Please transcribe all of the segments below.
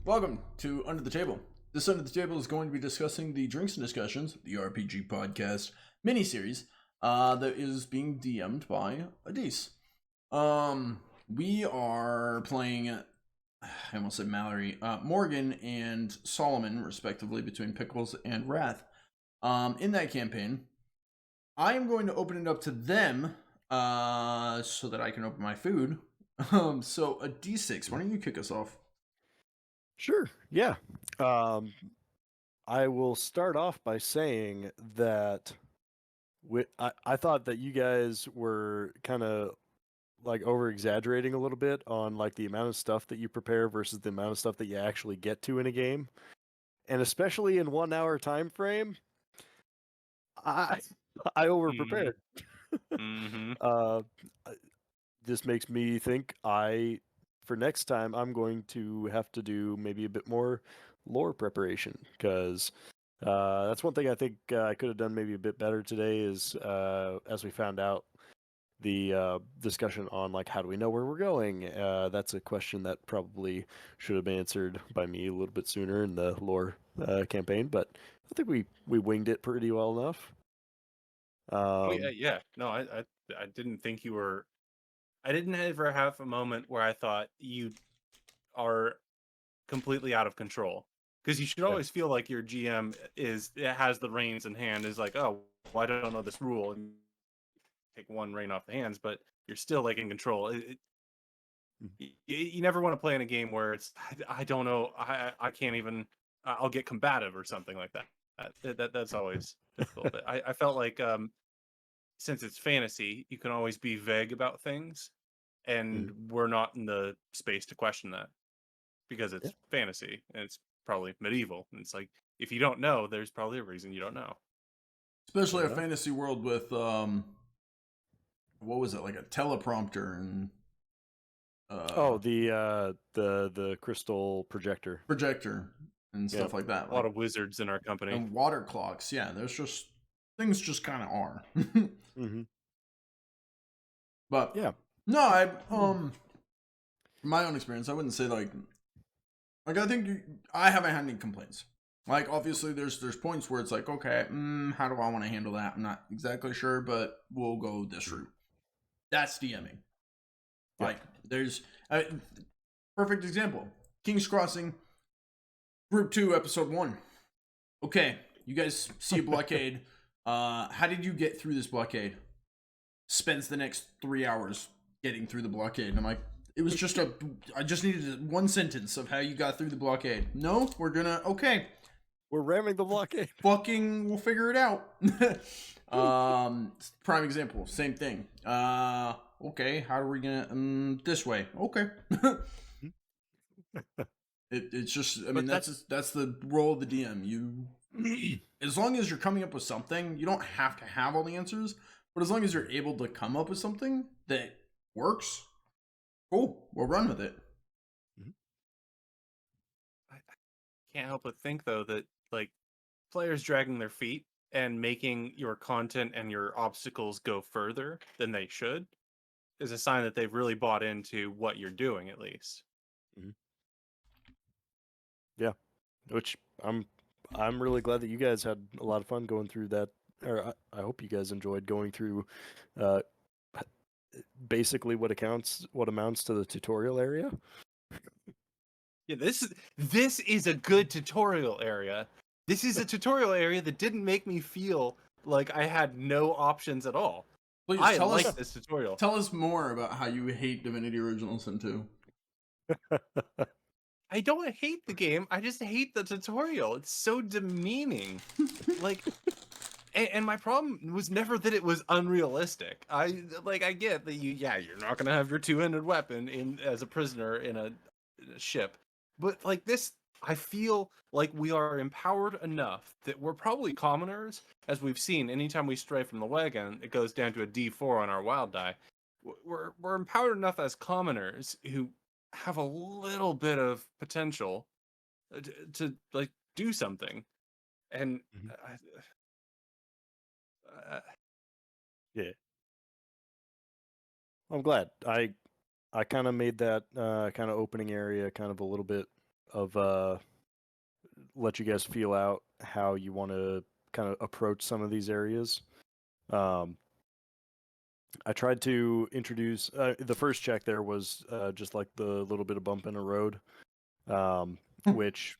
Welcome to Under the Table. This Under the Table is going to be discussing the Drinks and Discussions, the RPG podcast miniseries that is being DM'd by Adise. We are playing, I almost said Mallory, Morgan and Solomon, respectively, between Pickles and Wrath. In that campaign, I am going to open it up to them so that I can open my food. So a D6, why don't you kick us off? Sure. Yeah. I will start off by saying that I thought that you guys were kind of like over exaggerating a little bit on like the amount of stuff that you prepare versus the amount of stuff that you actually get to in a game. And especially in 1 hour time frame, I I over prepared. Mm-hmm. This makes me think for next time I'm going to have to do maybe a bit more lore preparation because that's one thing I think I could have done maybe a bit better today is as we found out the discussion on like how do we know where we're going. That's a question that probably should have been answered by me a little bit sooner in the lore campaign, but I think we winged it pretty well enough. Yeah. No, I didn't think you were. I didn't ever have a moment where I thought you are completely out of control. Because you should always feel like your GM has the reins in hand. Is like, oh, well, I don't know this rule, and take one rein off the hands, but you're still like in control. You never want to play in a game where it's I don't know, I can't even. I'll get combative or something like that. That's always difficult. But I felt like since it's fantasy, you can always be vague about things, and we're not in the space to question that because it's fantasy and it's probably medieval. And it's like if you don't know, there's probably a reason you don't know. Especially a fantasy world with what was it, like a teleprompter and the crystal projector and stuff like that. A lot of wizards in our company. And water clocks. Yeah, there's just things just kind of are. But yeah, no, I my own experience, I wouldn't say like I think I haven't had any complaints. Like obviously there's points where it's like, okay, how do I want to handle that? I'm not exactly sure, but we'll go this route. That's DMing. Like there's perfect example. King's Crossing Group 2 Episode 1. Okay, you guys see a blockade. How did you get through this blockade? Spends the next 3 hours getting through the blockade. And I'm like, it was just I just needed one sentence of how you got through the blockade. No, okay. We're ramming the blockade. Fucking, we'll figure it out. Prime example, same thing. Okay, how are we gonna, this way. Okay. It's just, I mean, that's the role of the DM. You, as long as you're coming up with something, you don't have to have all the answers, but as long as you're able to come up with something that works, cool, we'll run with it. I can't help but think though that like players dragging their feet and making your content and your obstacles go further than they should is a sign that they've really bought into what you're doing, at least. Yeah, which I'm really glad that you guys had a lot of fun going through that. Or I hope you guys enjoyed going through basically what amounts to the tutorial area. Yeah, this is a good tutorial area. This is a tutorial area that didn't make me feel like I had no options at all. Please, I like this tutorial. Tell us more about how you hate Divinity Original Sin 2. I don't hate the game. I just hate the tutorial. It's so demeaning. Like, and my problem was never that it was unrealistic. I get that you're not gonna have your two-handed weapon as a prisoner in a ship, but like this, I feel like we are empowered enough that we're probably commoners, as we've seen. Anytime we stray from the wagon, it goes down to a D4 on our wild die. We're empowered enough as commoners who have a little bit of potential to like do something, and yeah, I'm glad I kind of made that kind of opening area kind of a little bit of let you guys feel out how you want to kind of approach some of these areas. I tried to introduce the first check there was just like the little bit of bump in a road, which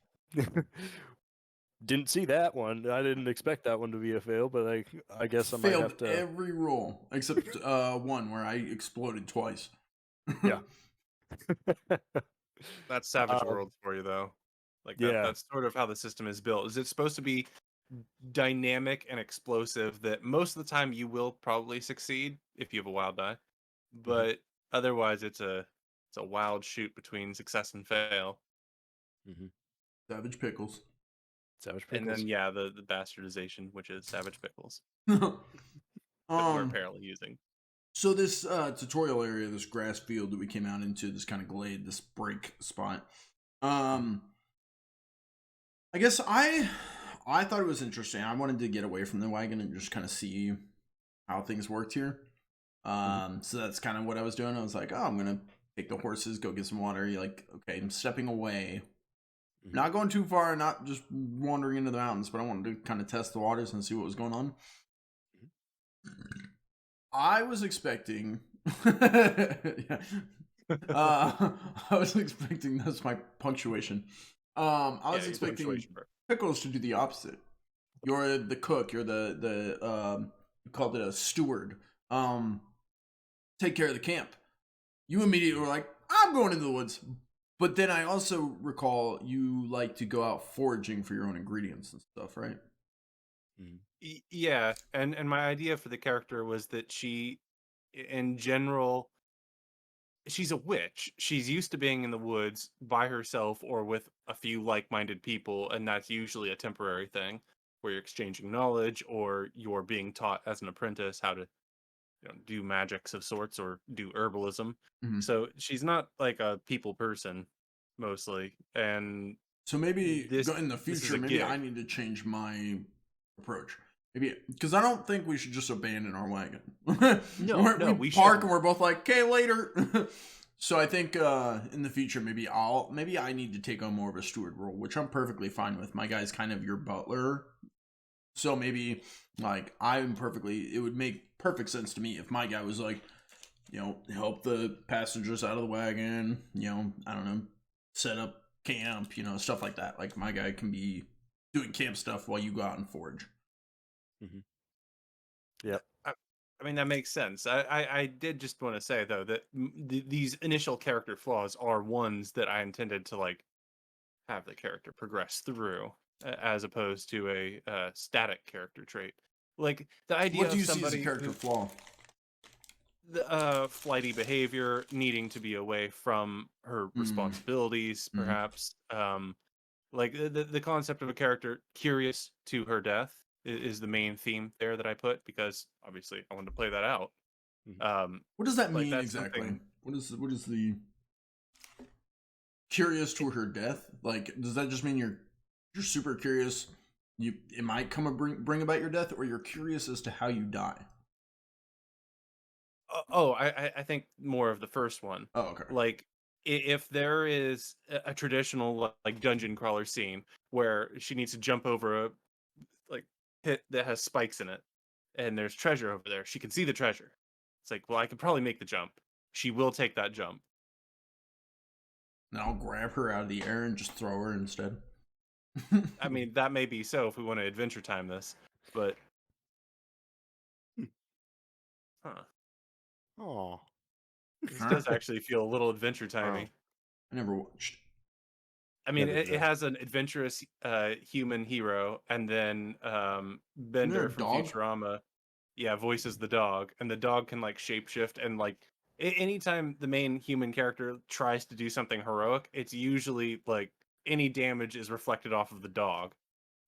didn't see that one. I didn't expect that one to be a fail, but I guess I might Failed have to. every roll except one where I exploded twice. Yeah. That's Savage Um, Worlds for you, though. Like Yeah. that's sort of how the system is built. Is it supposed to be dynamic and explosive that most of the time you will probably succeed if you have a wild die, but otherwise it's a wild shoot between success and fail. Mhm. Savage pickles. Savage And pickles. then the bastardization, which is Savage Pickles, that we're apparently using. So this tutorial area, this grass field that we came out into, this kind of glade, this break spot. I guess I thought it was interesting. I wanted to get away from the wagon and just kind of see how things worked here. So that's kind of what I was doing. I was like, oh, I'm gonna take the horses, go get some water. You're like, okay, I'm stepping away. Not going too far, not just wandering into the mountains, but I wanted to kind of test the waters and see what was going on. I was expecting yeah. I was expecting, that's my punctuation. I was expecting Pickles to do the opposite. You're the cook, you're the you called it a steward. Take care of the camp. You immediately were like, I'm going into the woods. But then I also recall you like to go out foraging for your own ingredients and stuff, right? Yeah, and my idea for the character was that she, in general, she's a witch. She's used to being in the woods by herself or with a few like-minded people, and that's usually a temporary thing where you're exchanging knowledge or you're being taught as an apprentice how to do magics of sorts or do herbalism. So she's not like a people person mostly, and so maybe this in the this is future, a maybe gig. I need to change my approach. Maybe because I don't think we should just abandon our wagon. No, we park shouldn't. and we're both like, okay, later. So I think in the future, maybe I need to take on more of a steward role, which I'm perfectly fine with. My guy's kind of your butler, so maybe like it would make perfect sense to me if my guy was like, help the passengers out of the wagon, I don't know, set up camp, stuff like that. Like my guy can be doing camp stuff while you go out and forage. Yep. I mean, that makes sense. I did just want to say though that these initial character flaws are ones that I intended to like have the character progress through, as opposed to a static character trait. Like the idea What do of you see as a somebody character flaw? the flighty behavior, needing to be away from her responsibilities, perhaps. Like the concept of a character curious to her death is the main theme there that I put, because obviously I wanted to play that out. What does that Like mean that's exactly? something. What is the curious to her death? Like, does that just mean you're super curious? It might come and bring about your death, or you're curious as to how you die. I think more of the first one. Oh, okay. Like if there is a traditional like dungeon crawler scene where she needs to jump over a like pit that has spikes in it, and there's treasure over there, she can see the treasure. It's like, well, I could probably make the jump. She will take that jump. And I'll grab her out of the air and just throw her instead. I mean, that may be so if we want to adventure time this, but Oh. This does actually feel a little adventure timey. I never watched. I mean, it has an adventurous human hero, and then Bender from dog? Futurama, voices the dog, and the dog can like shapeshift, and like anytime the main human character tries to do something heroic, it's usually like any damage is reflected off of the dog,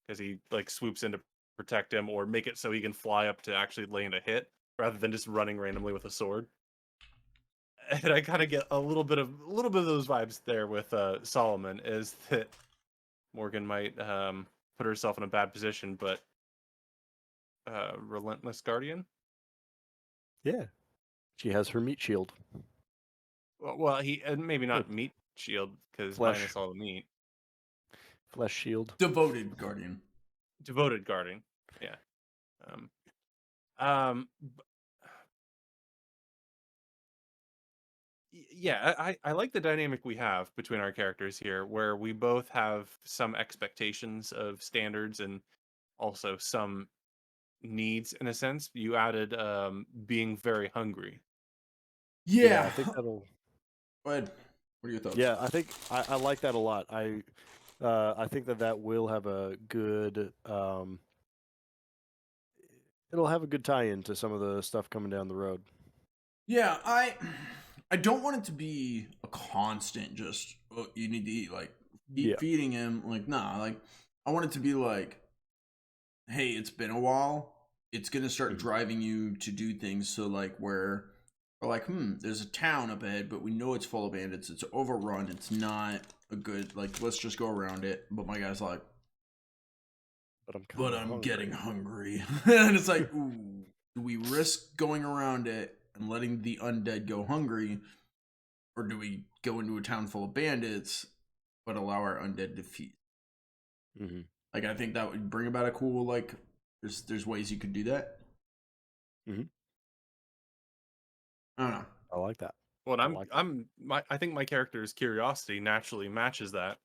because he like swoops in to protect him or make it so he can fly up to actually land a hit rather than just running randomly with a sword. And I kind of get a little bit of those vibes there with Solomon, is that Morgan might put herself in a bad position, but Relentless Guardian. Yeah, she has her meat shield. Well, he maybe not meat shield because Flesh. minus all the meat. Flesh shield. Devoted guardian. Devoted guarding. Yeah. Yeah, I like the dynamic we have between our characters here, where we both have some expectations of standards and also some needs in a sense. You added being very hungry. Yeah, Yeah. I think that'll. Go ahead. What are your thoughts? Yeah, I think I like that a lot. I think that will have a good. It'll have a good tie-in to some of the stuff coming down the road. Yeah, I don't want it to be a constant just you need to eat, like keep Yeah. feeding him, like nah, like I want it to be like, hey, it's been a while. It's gonna start Mhm. driving you to do things, so like where we're like, there's a town up ahead, but we know it's full of bandits, it's overrun, it's not a good, like, let's just go around it. But my guy's like, But I'm getting hungry. And it's like, ooh, do we risk going around it and letting the undead go hungry? Or do we go into a town full of bandits, but allow our undead to feed? Mm-hmm. Like, I think that would bring about a cool, like, there's ways you could do that. Mm-hmm. I don't know. I like that. Well, I like I think my character's curiosity naturally matches that.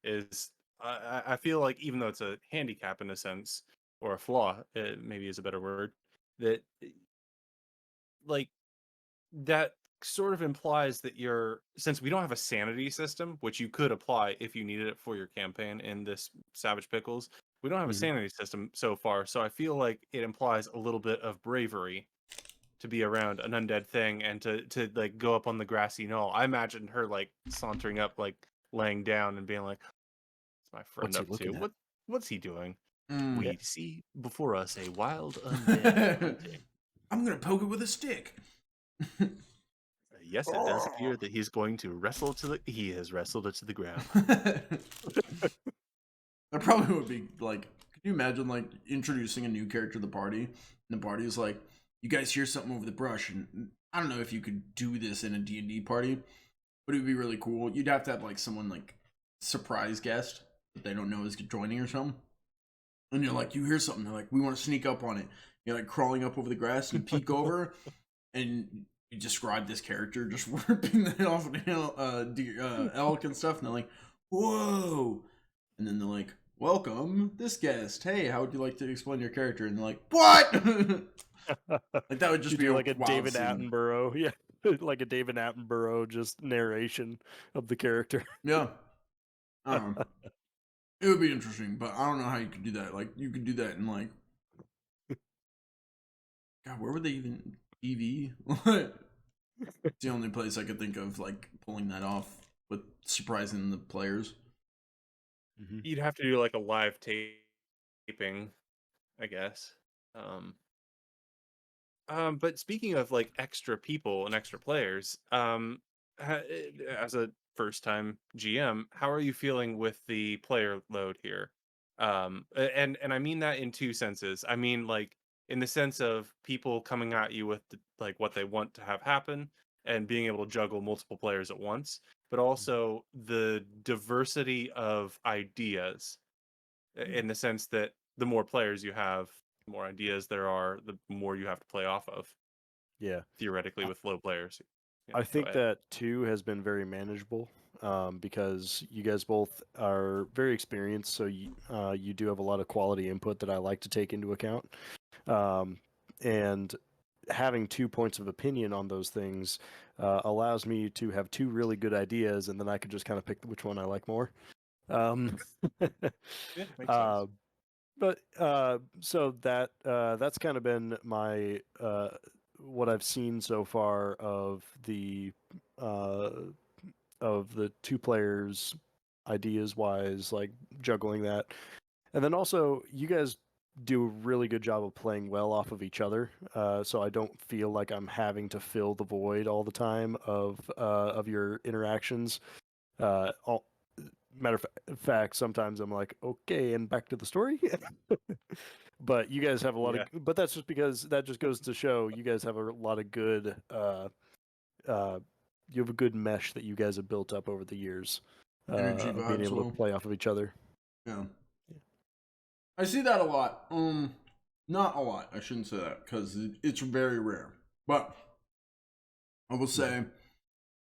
Is I feel like even though it's a handicap in a sense or a flaw, it maybe is a better word, that like that sort of implies that you're, since we don't have a sanity system, which you could apply if you needed it for your campaign in this Savage Pickles. We don't have a Mhm. sanity system so far, so I feel like it implies a little bit of bravery to be around an undead thing and to like go up on the grassy knoll. I imagined her like sauntering up, like laying down and being like, "What's my friend What's he up to? looking at?" What's he doing? Mm. We see before us a wild undead hunting. I'm gonna poke it with a stick. Yes, it does appear that he's going to wrestle to the. He has wrestled it to the ground. That probably would be like, could you imagine like introducing a new character to the party? And the party is like, you guys hear something over the brush, and I don't know if you could do this in a D&D party, but it would be really cool. You'd have to have like someone like surprise guest that they don't know is joining or something. And you're like, you hear something, they're like, we want to sneak up on it. You're like crawling up over the grass and you peek over and you describe this character just ripping the head off an elk and stuff, and they're like, whoa. And then they're like, welcome this guest. Hey, how would you like to explain your character? And they're like, what? Like that would just You be do a like a wild David scene. Attenborough, yeah, like a David Attenborough just narration of the character. Yeah. I don't know. It would be interesting, but I don't know how you could do that. Like you could do that in like, God, where would they even TV? It's the only place I could think of like pulling that off with surprising the players. Mm-hmm. You'd have to do like a live taping, I guess. But speaking of like extra people and extra players, as a first time GM, how are you feeling with the player load here? And I mean that in two senses. I mean like in the sense of people coming at you with like what they want to have happen and being able to juggle multiple players at once, but also the diversity of ideas in the sense that the more players you have, the more ideas there are, the more you have to play off of. Yeah, Theoretically, with low players. Yeah, I go think ahead. that too has been very manageable because you guys both are very experienced, so you do have a lot of quality input that I like to take into account, and having 2 points of opinion on those things allows me to have two really good ideas, and then I could just kind of pick which one I like more. Um, Yeah, makes uh, sense. but so that's kind of been my what I've seen so far uh, of the two players ideas wise, like juggling that, and then also you guys do a really good job of playing well off of each other, so I don't feel like I'm having to fill the void all the time of your interactions. All, matter of fact, sometimes I'm like, okay, and back to the story. But you guys have a lot of, Yeah. but that's just because that just goes to show you guys have a lot of good, you have a good mesh that you guys have built up over the years Energy of being vibes able to well. play off of each other. Yeah. I see that a lot. Not a lot. I shouldn't say that because it's very rare. But I will say,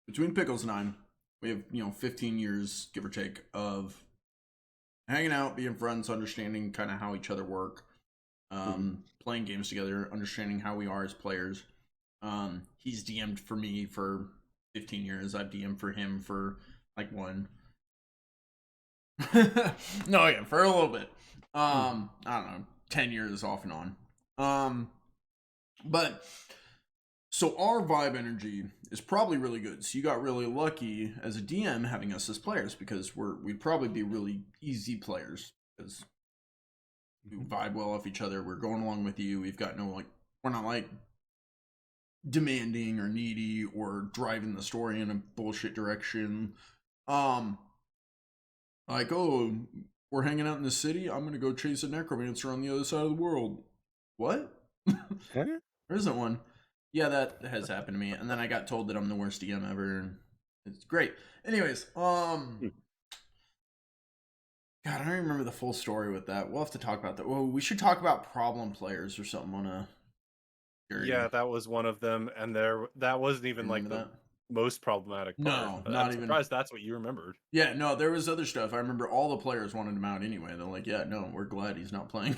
between Pickles and I, we have 15 years, give or take, of hanging out, being friends, understanding kind of how each other work, playing games together, understanding how we are as players. He's DM'd for me for 15 years. I've DM'd for him for like one. No, yeah, for a little bit. I don't know, 10 years off and on. But so our vibe energy is probably really good. So you got really lucky as a DM having us as players because we'd probably be really easy players because we vibe well off each other. We're going along with you. We've got we're not like demanding or needy or driving the story in a bullshit direction. Like, oh, we're hanging out in the city. I'm gonna go chase a necromancer on the other side of the world. What? Huh? There isn't one. Yeah, that has happened to me, and then I got told that I'm the worst DM ever. And it's great. Anyways, God, I don't remember the full story with that. We'll have to talk about that. Well, we should talk about problem players or something on a. Yeah, that was one of them, and that wasn't even like the most problematic part. No, But not I'm even. surprised that's what you remembered. Yeah, no, there was other stuff. I remember all the players wanted him out anyway. They're like, yeah, no, we're glad he's not playing.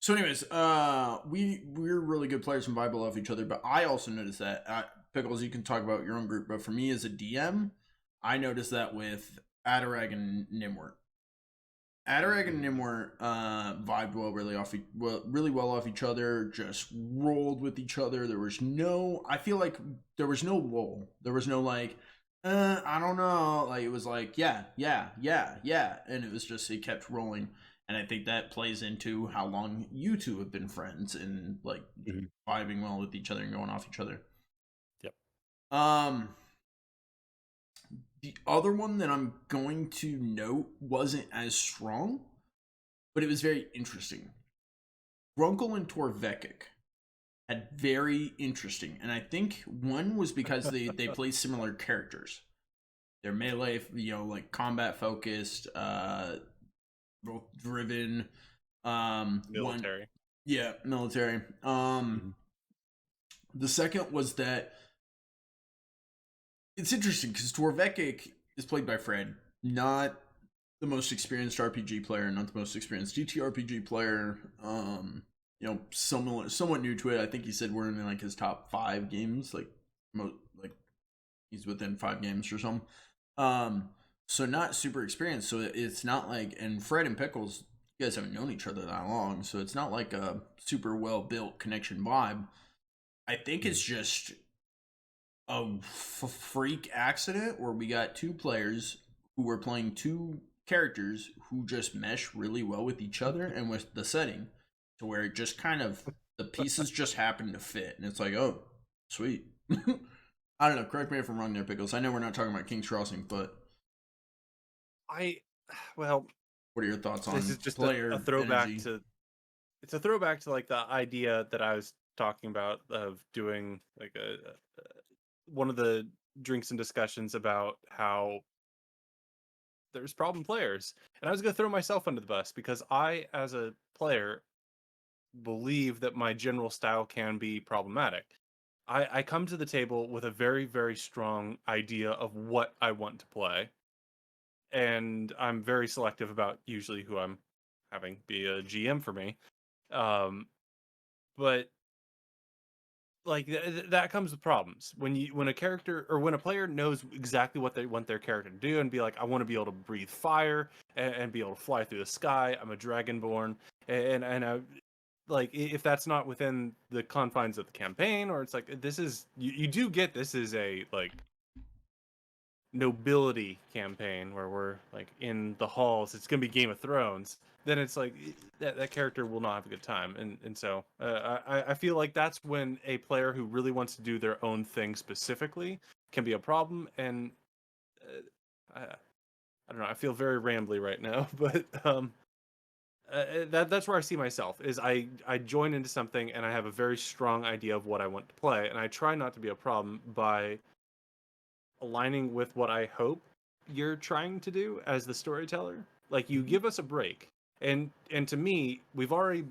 So anyways, we're really good players and vibe off each other, but I also noticed that Pickles, you can talk about your own group, but for me as a DM, I noticed that with Adarag and Nimwort. Adarag and Nimwort vibed really well off each other, just rolled with each other. I feel like there was no lull. There was no like, I don't know. Like it was like, yeah. And it kept rolling. And I think that plays into how long you two have been friends and like vibing well with each other and going off each other. Yep. The other one that I'm going to note wasn't as strong, but it was very interesting. Grunkle and Torvekic had very interesting, and I think one was because they play similar characters. They're melee, like combat focused, both driven. Military. Military. The second was that it's interesting because Torvekic is played by Fred, not the most experienced RPG player, not the most experienced GTRPG player. Somewhat new to it. I think he said we're in like his top 5 games, like he's within 5 games or something. So not super experienced. So it's not like, and Fred and Pickles, you guys haven't known each other that long, so it's not like a super well built connection vibe. I think it's just a freak accident where we got 2 players who were playing 2 characters who just mesh really well with each other and with the setting, to where it just kind of the pieces just happen to fit, and it's like, oh, sweet. I don't know. Correct me if I'm wrong there, Pickles. I know we're not talking about King's Crossing, but Well, what are your thoughts on this is just player a throwback energy? it's a throwback to like the idea that I was talking about of doing like one of the drinks and discussions about how there's problem players, and I was going to throw myself under the bus because I, as a player, believe that my general style can be problematic. I come to the table with a very, very strong idea of what I want to play, and I'm very selective about usually who I'm having be a GM for me. But like that comes with problems when a character or when a player knows exactly what they want their character to do and be like, I want to be able to breathe fire and be able to fly through the sky. I'm a dragonborn, and I, like, if that's not within the confines of the campaign, or it's like this is you do get this is a like nobility campaign where we're like in the halls, it's gonna be Game of Thrones, then it's like that character will not have a good time. And so I feel like that's when a player who really wants to do their own thing specifically can be a problem. And I don't know, I feel very rambly right now, but that's where I see myself is I join into something and I have a very strong idea of what I want to play, and I try not to be a problem by aligning with what I hope you're trying to do as the storyteller. Like, you give us a break, and to me, we've already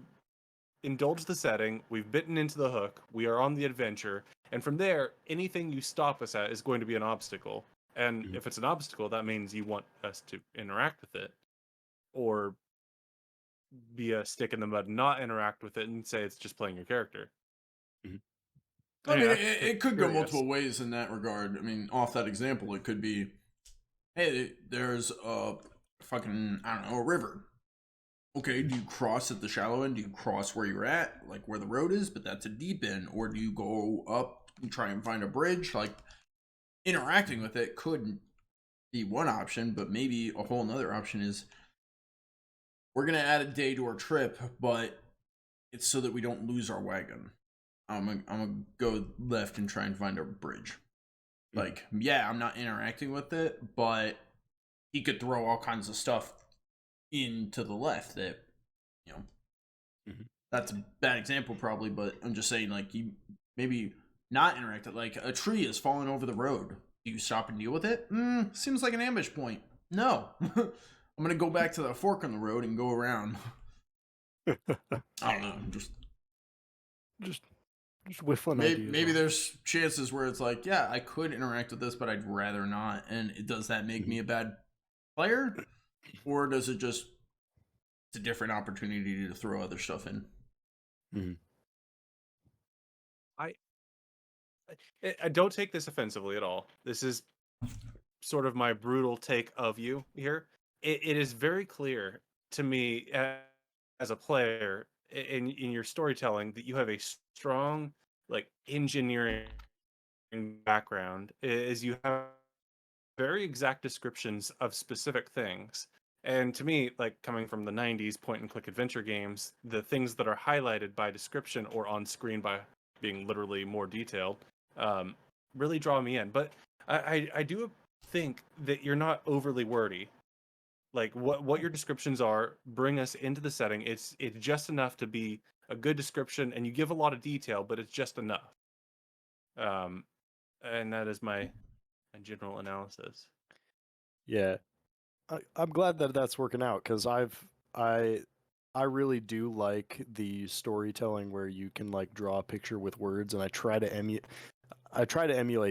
indulged the setting, we've bitten into the hook, we are on the adventure, and from there, anything you stop us at is going to be an obstacle. And if it's an obstacle, that means you want us to interact with it, or be a stick in the mud, not interact with it, and say it's just playing your character. I mean, Yeah, it could go curious. multiple ways in that regard. I mean, off that example, it could be, hey, there's a fucking, I don't know, a river. Okay, do you cross at the shallow end? Do you cross where you're at, like where the road is, but that's a deep end? Or do you go up and try and find a bridge? Like, interacting with it could be one option, but maybe a whole nother option is, we're going to add a day to our trip, but it's so that we don't lose our wagon. I'm gonna go left and try and find a bridge. Like, yeah, I'm not interacting with it, but he could throw all kinds of stuff into the left that, you know, that's a bad example probably, but I'm just saying, like, you maybe not interact it. Like, a tree is falling over the road. Do you stop and deal with it? Seems like an ambush point. No. I'm gonna go back to the fork on the road and go around. I don't know. Just whiff on maybe, ideas. maybe there's chances where it's like, yeah, I could interact with this, but I'd rather not. And does that make me a bad player, or does it just, it's a different opportunity to throw other stuff in? I don't take this offensively at all. This is sort of my brutal take of you here. It is very clear to me as a player in your storytelling that you have a strong, like, engineering background. Is you have very exact descriptions of specific things. And to me, like, coming from the 90s point and click adventure games, the things that are highlighted by description or on screen by being literally more detailed really draw me in. But I do think that you're not overly wordy. Like, what your descriptions are bring us into the setting. It's just enough to be a good description, and you give a lot of detail, but it's just enough. And that is my general analysis. Yeah, I'm glad that that's working out, because I really do like the storytelling where you can, like, draw a picture with words, and I try to emulate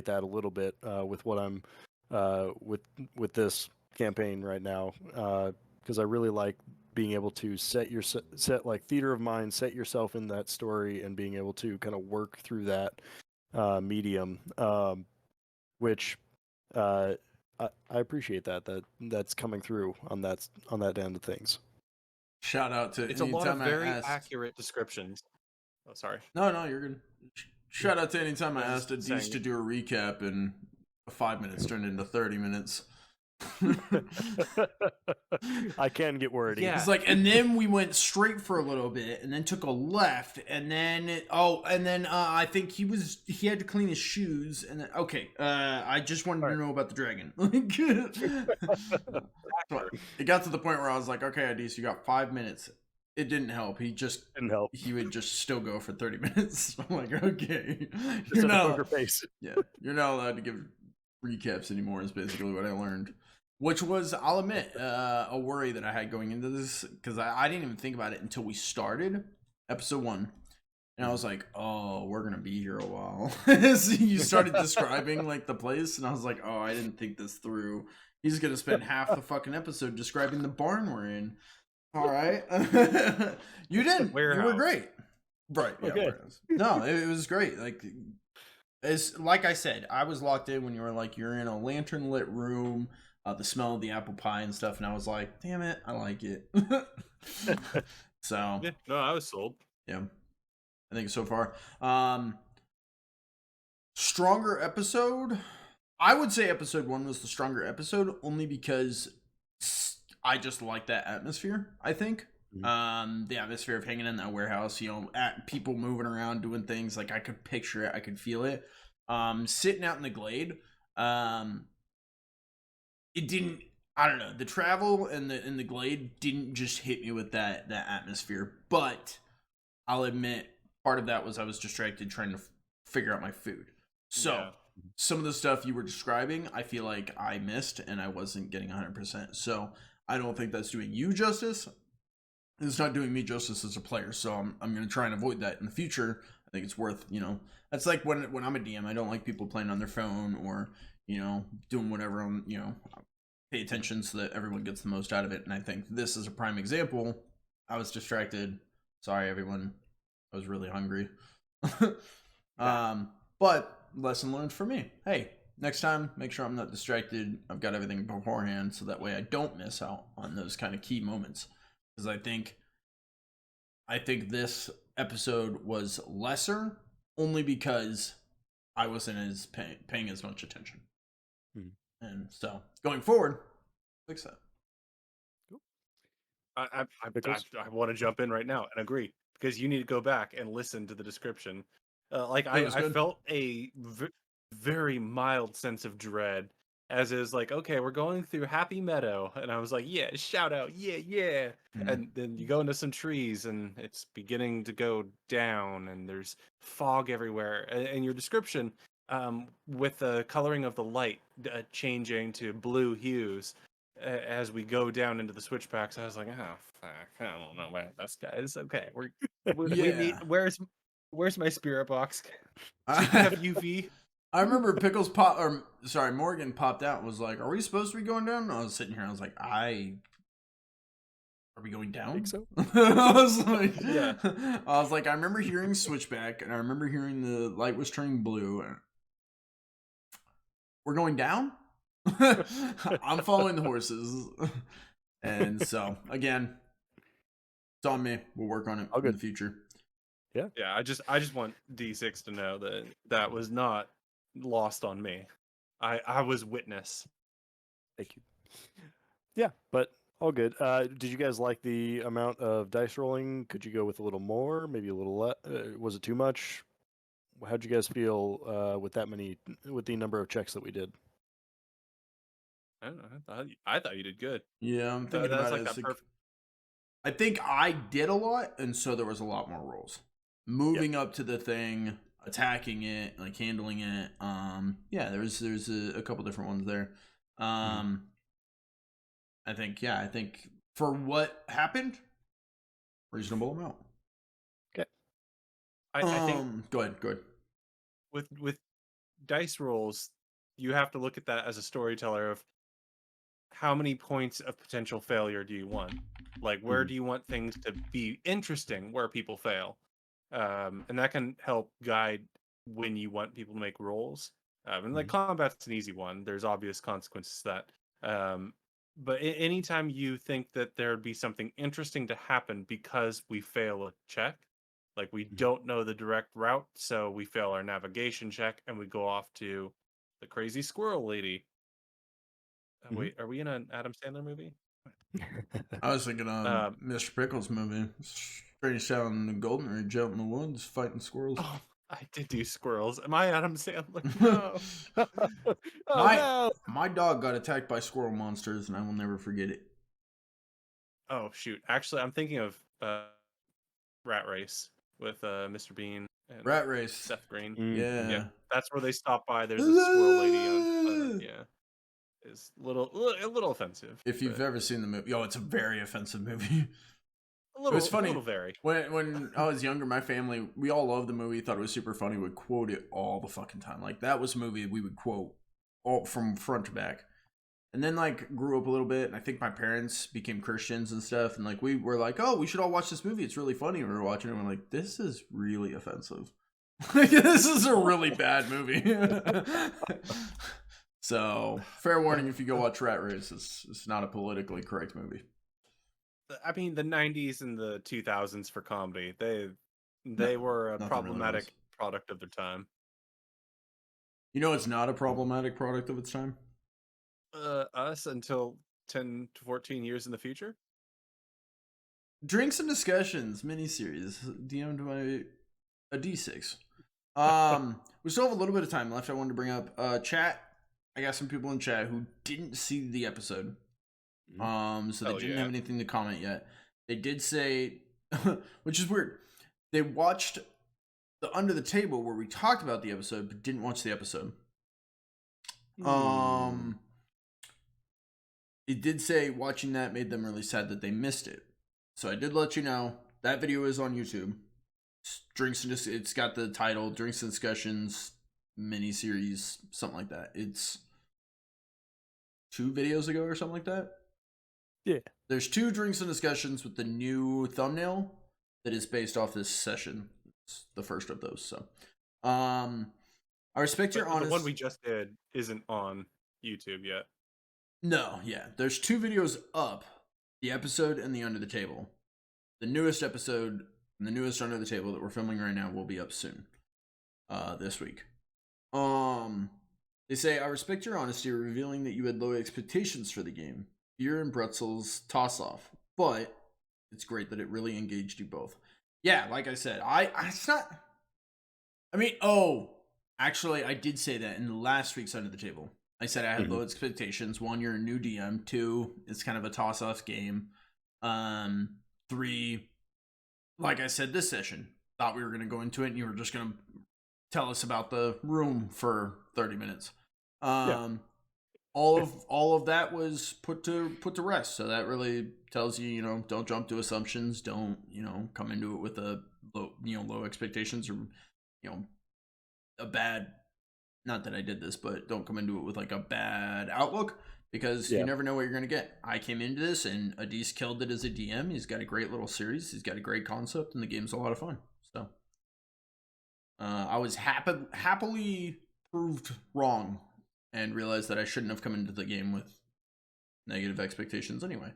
that a little bit with what I'm with this campaign right now, because I really like being able to set like theater of mind, set yourself in that story, and being able to kind of work through that medium, which I appreciate that's coming through on that end of things. Shout out to It's a lot of anytime I very asked. accurate descriptions. Oh, sorry. No, you're good. Shout out to anytime I I was asked just Adish saying- to do a recap and 5 minutes turned into 30 minutes. I can get wordy. Yeah. He's like, and then we went straight for a little bit, and then took a left, and then I think he had to clean his shoes, and then, okay, I just wanted to know about the dragon. So it got to the point where I was like, okay, Adis, you got 5 minutes. It didn't help. Didn't help. He would just still go for 30 minutes. I'm like, okay, Just at a poker face. yeah, you're not allowed to give recaps anymore. Is basically what I learned. Which was, I'll admit, a worry that I had going into this, because I didn't even think about it until we started episode 1. And I was like, oh, we're going to be here a while. So you started describing, like, the place, and I was like, oh, I didn't think this through. He's going to spend half the fucking episode describing the barn we're in. All right. You didn't. Warehouse. You were great. Right. Yeah, Okay. warehouse. No, it was great. Like I said, I was locked in when you were like, you're in a lantern lit room. The smell of the apple pie and stuff, and I was like, damn it, I like it. So Yeah, no, I was sold. yeah, I think so far. Stronger episode, I would say episode 1 was the stronger episode, only because I just like that atmosphere. I think the atmosphere of hanging in that warehouse, people moving around doing things, like, I could picture it, I could feel it. Sitting out in the glade, it didn't, I don't know, the travel and the glade didn't just hit me with that atmosphere, but I'll admit part of that was I was distracted trying to figure out my food. So some of the stuff you were describing, I feel like I missed and I wasn't getting 100%. So I don't think that's doing you justice. It's not doing me justice as a player. So I'm going to try and avoid that in the future. I think it's worth, that's like when I'm a DM, I don't like people playing on their phone or, doing whatever on, pay attention so that everyone gets the most out of it. And I think this is a prime example. I was distracted. Sorry, everyone. I was really hungry. But lesson learned for me. Hey, next time, make sure I'm not distracted. I've got everything beforehand so that way I don't miss out on those kind of key moments. Because I think this episode was lesser only because I wasn't as paying as much attention. And so going forward, fix that. I want to jump in right now and agree, because you need to go back and listen to the description. I felt a very mild sense of dread, as is like, okay, we're going through Happy Meadow, and I was like, yeah, shout out, yeah. And then you go into some trees, and it's beginning to go down, and there's fog everywhere, and your description, with the coloring of the light changing to blue hues as we go down into the switchbacks, I was like, oh fuck, I don't know about this, guys. Okay, we need. Where's my spirit box? Do you have UV? I remember Morgan popped out and was like, "Are we supposed to be going down?" And I was sitting here, I was like, "Are we going down?" I think so. I was like, Yeah. I was like, I remember hearing switchback, and I remember hearing the light was turning blue. We're going down. I'm following the horses, and so again, it's on me. We'll work on it in the future. Yeah. I just want D6 to know that was not lost on me. I was witness. Thank you. Yeah, but all good. Did you guys like the amount of dice rolling? Could you go with a little more? Maybe a little less? Was it too much? How'd you guys feel with the number of checks that we did? I don't know. I thought you did good. Yeah, I'm thinking about it. I think I did a lot, and so there was a lot more rolls. Moving up to the thing, attacking it, like handling it. There's a couple different ones there. I think for what happened, reasonable amount. Okay. I think go ahead. With dice rolls, you have to look at that as a storyteller of how many points of potential failure do you want? Like, where do you want things to be interesting where people fail? And that can help guide when you want people to make rolls. And like combat's an easy one. There's obvious consequences to that. But anytime you think that there'd be something interesting to happen because we fail a check, like we don't know the direct route, so we fail our navigation check and we go off to the crazy squirrel lady. Wait, are we in an Adam Sandler movie? I was thinking of Mr. Pickles' movie. Straight out in the Golden Age, out in the woods, fighting squirrels. Oh, I did do squirrels. Am I Adam Sandler? No. No. My dog got attacked by squirrel monsters, and I will never forget it. Oh shoot! Actually, I'm thinking of Rat Race with Mr. Bean and Rat Race. Seth Green. Yeah, that's where they stop by. There's a squirrel lady on. It's a little offensive. If you've ever seen the movie, it's a very offensive movie. It was funny. When I was younger, my family, we all loved the movie, thought it was super funny, would quote it all the fucking time. Like, that was a movie we would quote all from front to back. And then, like, grew up a little bit, and I think my parents became Christians and stuff, and, like, we were like, oh, we should all watch this movie. It's really funny. And we were watching it, and we're like, this is really offensive. Like, this is a really bad movie. So, fair warning, if you go watch Rat Race, it's not a politically correct movie. I mean, the 90s and the 2000s for comedy, they were a problematic product of their time. You know, it's not a problematic product of its time? Us until 10 to 14 years in the future. Drinks and Discussions miniseries, DM'd by a D6. We still have a little bit of time left. I wanted to bring up chat. I got some people in chat who didn't see the episode. So they didn't have anything to comment yet. They did say, which is weird, they watched the Under the Table where we talked about the episode, but didn't watch the episode. Um, it did say watching that made them really sad that they missed it. So I did let you know that video is on YouTube. It's got the title Drinks and Discussions miniseries, something like that. It's 2 videos ago or something like that. Yeah. There's 2 Drinks and Discussions with the new thumbnail that is based off this session. It's the first of those. So, I respect your honesty. The one we just did isn't on YouTube yet. No, yeah. There's 2 videos up. The episode and the Under the Table. The newest episode and the newest Under the Table that we're filming right now will be up soon. This week. They say, I respect your honesty revealing that you had low expectations for the game. Beer and pretzels toss off. But it's great that it really engaged you both. Yeah, like I said, actually I did say that in last week's Under the Table. I said I had low expectations. 1, you're a new DM. 2, it's kind of a toss-off game. 3, like I said this session, thought we were going to go into it and you were just going to tell us about the room for 30 minutes. All of that was put to rest. So that really tells you, don't jump to assumptions. Don't, come into it with a low expectations or, a bad, not that I did this, but don't come into it with like a bad outlook because you never know what you're going to get. I came into this and Adis killed it as a DM. He's got a great little series. He's got a great concept and the game's a lot of fun. So I was happily proved wrong and realized that I shouldn't have come into the game with negative expectations anyway.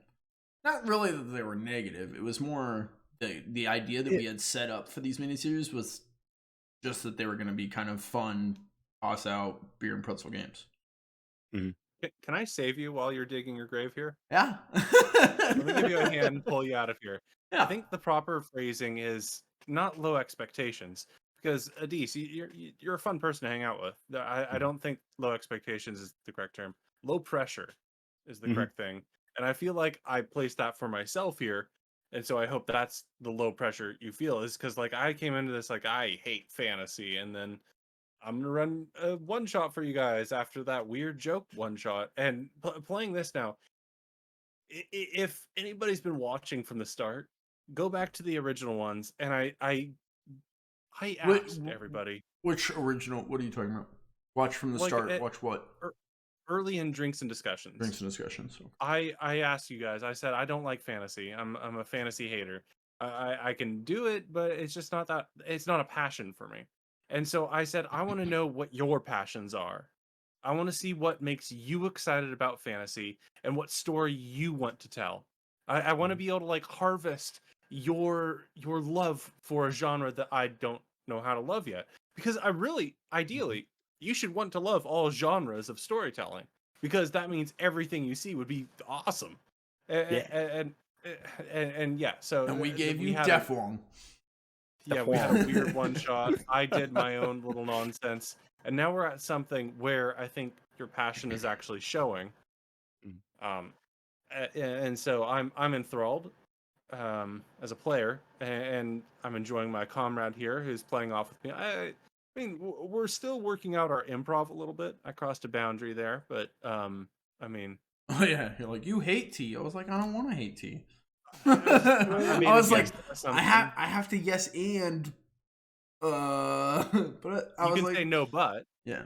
Not really that they were negative. It was more the idea that we had set up for these miniseries was just that they were going to be kind of fun, toss out beer and pretzel games. Mm-hmm. Can I save you while you're digging your grave here? Yeah. Let me give you a hand and pull you out of here. Yeah. I think the proper phrasing is not low expectations. Because Adis, you're a fun person to hang out with. I don't think low expectations is the correct term. Low pressure is the correct thing. And I feel like I placed that for myself here. And so I hope that's the low pressure you feel is because like I came into this like I hate fantasy. And then I'm going to run a one shot for you guys after that weird joke one shot. And playing this now, if anybody's been watching from the start, go back to the original ones. And I asked everybody. Which original? What are you talking about? Watch from the start. Watch what? Early in Drinks and Discussions. Drinks and Discussions. Okay. I asked you guys. I said I don't like fantasy. I'm a fantasy hater. I can do it, but it's just not that. It's not a passion for me. And so I said I want to know what your passions are. I want to see what makes you excited about fantasy and what story you want to tell. I want to be able to like harvest your love for a genre that I don't know how to love yet. Because ideally, you should want to love all genres of storytelling. Because that means everything you see would be awesome. And yeah, so and we gave you Def Wong. Yeah, we had a weird one shot. I did my own little nonsense. And now we're at something where I think your passion is actually showing. And so I'm enthralled as a player, and I'm enjoying my comrade here who's playing off with me. I mean, we're still working out our improv a little bit. I crossed a boundary there, but I mean, oh yeah, you're like you hate tea. I was like, I don't want to hate tea. I was like, I have to yes and, but I you was can like, say no, but yeah.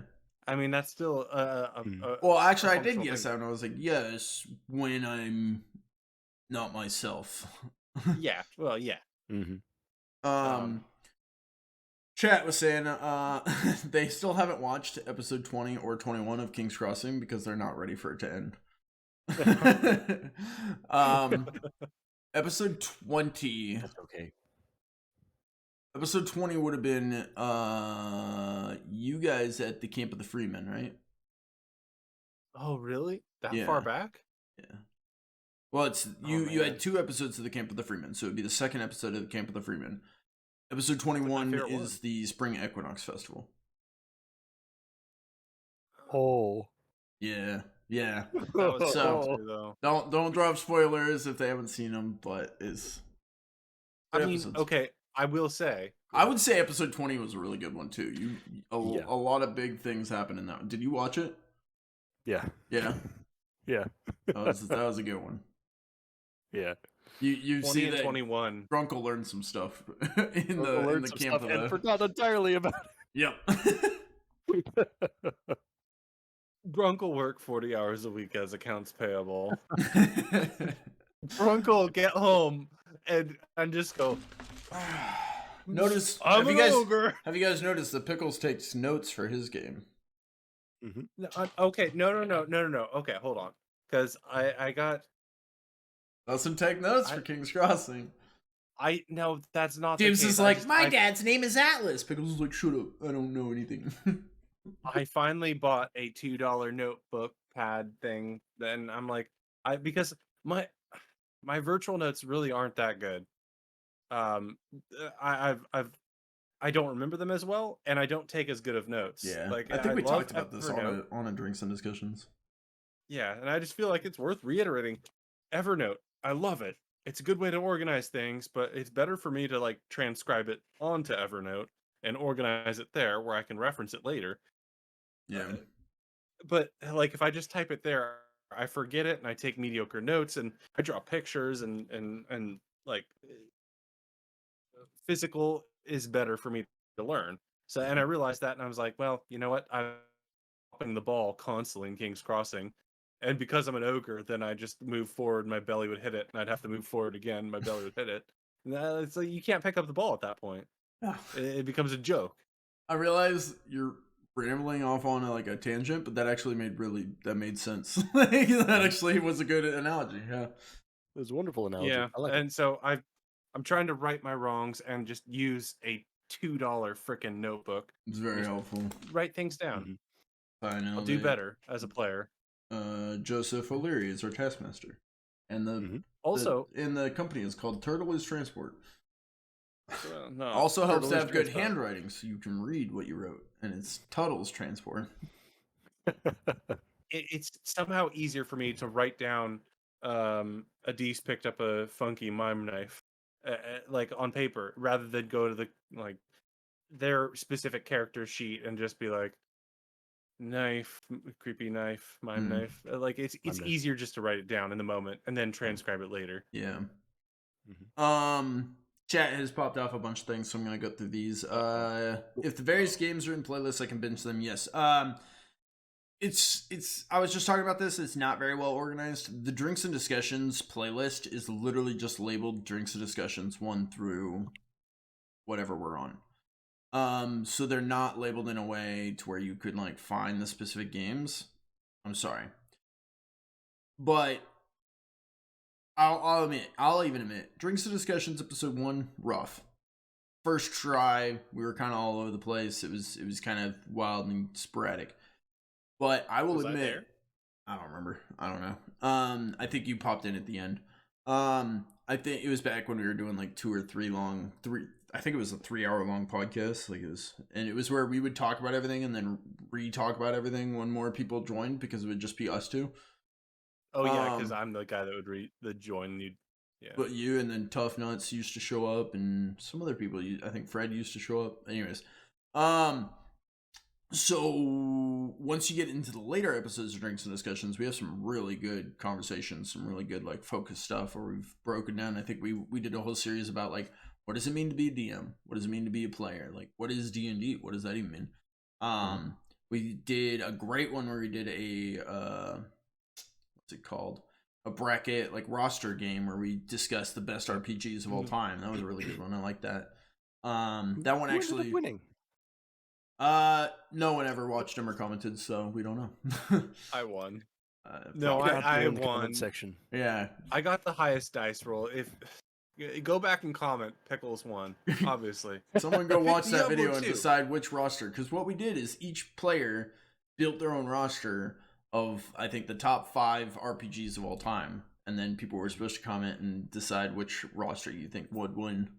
I mean, that's still well, actually, I did yes and I was like, yes, when I'm not myself. Yeah. Well, yeah. Chat was saying they still haven't watched episode 20 or 21 of King's Crossing because they're not ready for it to end. Episode 20. That's okay. Episode 20 would have been you guys at the Camp of the Freemen, right? Oh, really? That Yeah. far back? Yeah. Well, it's you had 2 episodes of the Camp of the Freemen, so it'd be the second episode of the Camp of the Freemen. Episode 21 is the Spring Equinox Festival. Oh. Yeah. That was So, though. Don't drop spoilers if they haven't seen them, but it's I mean, okay, I will say. I would say episode 20 was a really good one too. A lot of big things happen in that one. Did you watch it? Yeah. Yeah, Yeah. that was a good one. Yeah. You 20 see and that 21. Grunkle learned some stuff in Uncle learned the some camp stuff of and the. forgot entirely about Yep. it. Grunkle work 40 hours a week as accounts payable. Grunkle get home and just go. Notice I'm have an you guys ogre. have you guys noticed that Pickles takes notes for his game? Okay, no. Okay, hold on, because I got Let him take notes for I King's Crossing. no, that's not James the case. is like, my dad's name is Atlas. Pickles is like, shut up, I don't know anything. I finally bought a $2 notebook pad thing. Then I'm like, because my virtual notes really aren't that good. I don't remember them as well, and I don't take as good of notes. Yeah, Like I think we love talked about this Evernote. on a Drinks and Discussions. Yeah, and I just feel like it's worth reiterating. Evernote, I love it. It's a good way to organize things, but it's better for me to like transcribe it onto Evernote and organize it there where I can reference it later. Yeah. But like if I just type it there, I forget it and I take mediocre notes and I draw pictures and like physical is better for me to learn. So and I realized that and I was like, well, you know what? I'm dropping the ball constantly in King's Crossing. And because I'm an ogre, then I just move forward, my belly would hit it, and I'd have to move forward again, my belly would hit it. And it's like you can't pick up the ball at that point. It becomes a joke. I realize you're rambling off on like a tangent, but that actually made sense. That actually was a good analogy. Yeah. It was a wonderful analogy. Yeah, I like and so I'm trying to right my wrongs and just use a $2 freaking notebook. It's very Just helpful. write things down. I know I'll do better as a player. Joseph O'Leary is our taskmaster. And Also, the company is called Turtle is Transport. no, Also helps to Turtle is have good Transport. handwriting so you can read what you wrote. And it's Tuttle's Transport. It's somehow easier for me to write down Adise picked up a funky mime knife like on paper rather than go to the like their specific character sheet and just be like knife, creepy knife, mime knife. Like it's Mime knife. easier just to write it down in the moment and then transcribe it later. Yeah. Chat has popped off a bunch of things, so I'm gonna go through these. If the various games are in playlists, I can binge them. Yes. It's I was just talking about this. It's not very well organized. The Drinks and Discussions playlist is literally just labeled Drinks and Discussions 1 through whatever we're on. So they're not labeled in a way to where you could like find the specific games. I'm sorry, but I'll even admit, Drinks and Discussions episode 1 rough. First try, we were kind of all over the place. It was kind of wild and sporadic. But I will admit, I don't remember. I don't know. I think you popped in at the end. I think it was back when we were doing like 2 or 3 long. I think it was a 3-hour long podcast. And it was where we would talk about everything and then re-talk about everything when more people joined because it would just be us two. Oh yeah, because I'm the guy that would the join you. Yeah. But you and then Tough Nuts used to show up, and some other people. I think Fred used to show up. Anyways, so once you get into the later episodes of Drinks and Discussions, we have some really good conversations, some really good like focused stuff where we've broken down. I think we did a whole series about like what does it mean to be a DM? What does it mean to be a player? Like what is D&D? What does that even mean? We did a great one where we did a what's it called? A bracket like roster game where we discussed the best RPGs of all time. That was a really good one. I like that. That one actually winning. No one ever watched him or commented, so we don't know. I won. No, I in the won. comment section. Yeah, I got the highest dice roll. If go back and comment, Pickles won. Obviously, someone go watch that Diablo video and 2. decide which roster. Because what we did is each player built their own roster of I think the top 5 RPGs of all time, and then people were supposed to comment and decide which roster you think would win.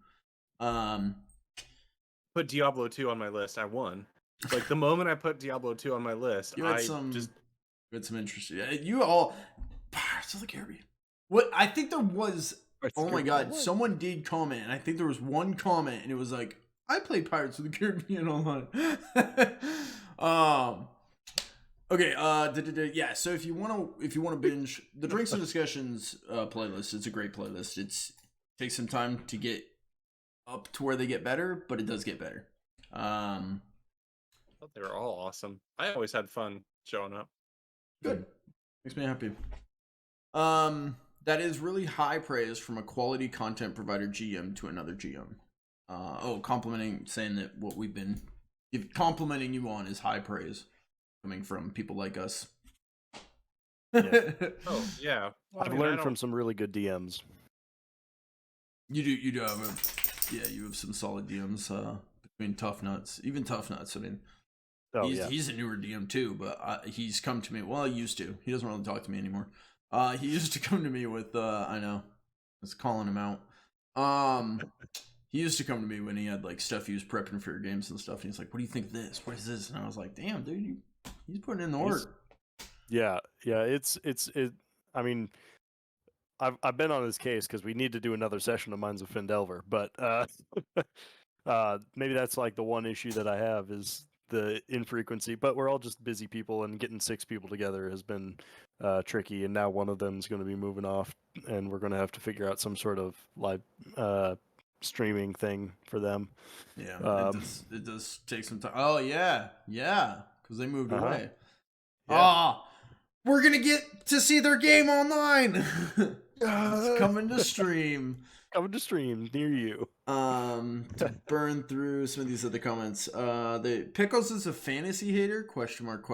Put Diablo 2 on my list. I won. Like the moment I put Diablo 2 on my list, You had some interesting. You all Pirates of the Caribbean. What I think there was. Oh my god! Someone did comment, and I think there was one comment, and it was like, "I played Pirates of the Caribbean online." Okay, yeah. So if you wanna binge the Drinks and Discussions playlist, it's a great playlist. Takes some time to get up to where they get better, but it does get better. I thought they were all awesome. I always had fun showing up. Good, makes me happy. That is really high praise from a quality content provider GM to another GM. Saying that what we've been complimenting you on is high praise coming from people like us. Yeah. Oh yeah, well, I've learned from some really good DMs. You do have you have some solid DMs between Tough Nuts, even Tough Nuts. I mean, he's a newer DM too, but he's come to me. Well, he used to. He doesn't really talk to me anymore. He used to come to me with I know, I was calling him out. He used to come to me when he had like stuff he was prepping for your games and stuff. And he's like, "What do you think of this? What is this?" And I was like, "Damn, dude, he's putting in the work." Yeah. I mean, I've been on his case because we need to do another session of Minds of Fendelver, but maybe that's like the one issue that I have is the infrequency. But we're all just busy people, and getting 6 people together has been tricky. And now one of them's going to be moving off, and we're going to have to figure out some sort of live streaming thing for them. Yeah, it does take some time. Oh yeah, because they moved away. Yeah. We're gonna get to see their game online. It's coming to stream. Coming to stream near you. To burn through some of these other comments. The Pickles is a fantasy hater? Question mark.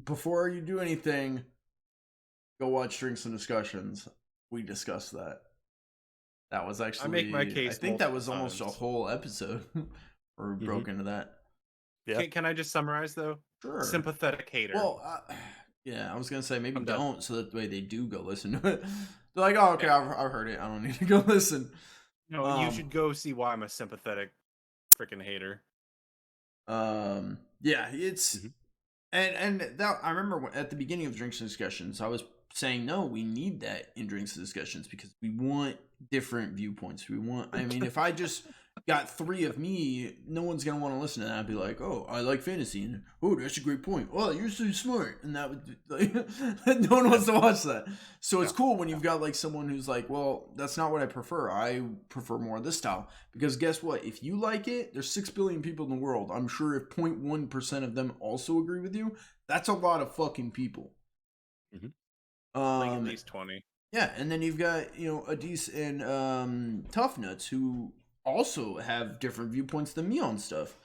Before you do anything, go watch Drinks and Discussions. We discussed that. That was actually, I make my case. I think that was almost a whole episode where we broke into that. Yeah. Can I just summarize though? Sure. Sympathetic hater. Well, yeah, I was gonna say maybe don't, so that way they do go listen to it. They're like, oh, okay, I've heard it. I don't need to go listen. No, you should go see why I'm a sympathetic freaking hater. Yeah, it's and that I remember at the beginning of Drinks and Discussions, I was saying no, we need that in Drinks and Discussions because we want different viewpoints. I mean, if I just got 3 of me, no one's gonna want to listen to that. I'd be like, oh, I like fantasy, and oh, that's a great point. Oh, you're so smart, and that would like, no one wants to watch that. So it's cool when you've got like someone who's like, well, that's not what I prefer. I prefer more of this style because guess what? If you like it, there's 6 billion people in the world. I'm sure if 0.1% of them also agree with you, that's a lot of fucking people. Like at least 20. Yeah, and then you've got Adis and Tough Nuts who also have different viewpoints than me on stuff.